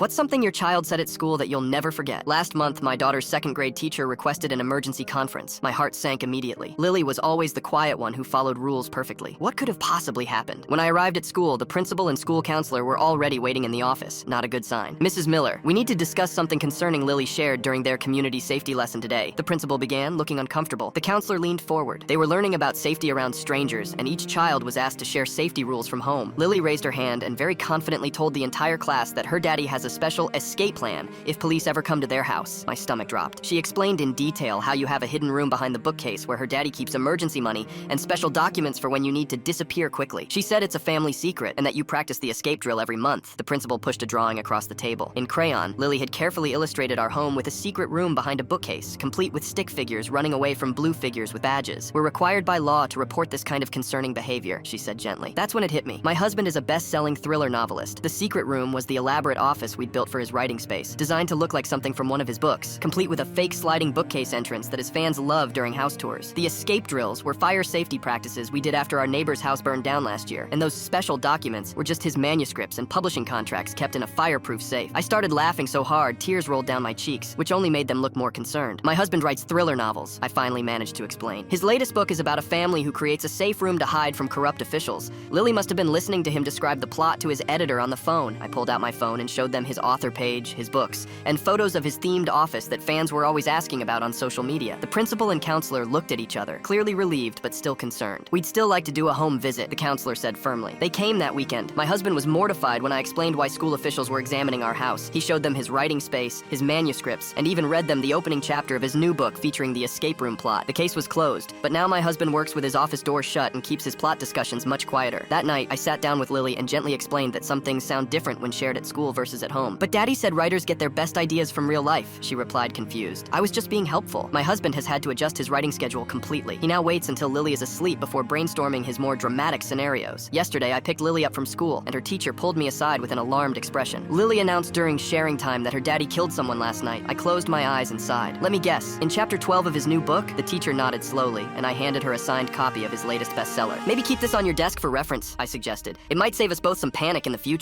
What's something your child said at school that you'll never forget? Last month, my daughter's second grade teacher requested an emergency conference. My heart sank immediately. Lily was always the quiet one who followed rules perfectly. What could have possibly happened? When I arrived at school, the principal and school counselor were already waiting in the office. Not a good sign. Mrs. Miller, we need to discuss something concerning Lily shared during their community safety lesson today. The principal began, looking uncomfortable. The counselor leaned forward. They were learning about safety around strangers, and each child was asked to share safety rules from home. Lily raised her hand and very confidently told the entire class that her daddy has a special escape plan if police ever come to their house. My stomach dropped. She explained in detail how you have a hidden room behind the bookcase where her daddy keeps emergency money and special documents for when you need to disappear quickly. She said it's a family secret and that you practice the escape drill every month. The principal pushed a drawing across the table. In crayon, Lily had carefully illustrated our home with a secret room behind a bookcase, complete with stick figures running away from blue figures with badges. We're required by law to report this kind of concerning behavior, she said gently. That's when it hit me. My husband is a best-selling thriller novelist. The secret room was the elaborate office we'd built for his writing space, designed to look like something from one of his books, complete with a fake sliding bookcase entrance that his fans love during house tours. The escape drills were fire safety practices we did after our neighbor's house burned down last year, and those special documents were just his manuscripts and publishing contracts kept in a fireproof safe. I started laughing so hard, tears rolled down my cheeks, which only made them look more concerned. My husband writes thriller novels, I finally managed to explain. His latest book is about a family who creates a safe room to hide from corrupt officials. Lily must have been listening to him describe the plot to his editor on the phone. I pulled out my phone and showed them his author page, his books, and photos of his themed office that fans were always asking about on social media. The principal and counselor looked at each other, clearly relieved but still concerned. We'd still like to do a home visit, the counselor said firmly. They came that weekend. My husband was mortified when I explained why school officials were examining our house. He showed them his writing space, his manuscripts, and even read them the opening chapter of his new book featuring the escape room plot. The case was closed, but now my husband works with his office door shut and keeps his plot discussions much quieter. That night, I sat down with Lily and gently explained that some things sound different when shared at school versus at home. But Daddy said writers get their best ideas from real life, she replied confused. I was just being helpful. My husband has had to adjust his writing schedule completely. He now waits until Lily is asleep before brainstorming his more dramatic scenarios. Yesterday, I picked Lily up from school, and her teacher pulled me aside with an alarmed expression. Lily announced during sharing time that her daddy killed someone last night. I closed my eyes and sighed. Let me guess, in chapter 12 of his new book? The teacher nodded slowly, and I handed her a signed copy of his latest bestseller. Maybe keep this on your desk for reference, I suggested. It might save us both some panic in the future.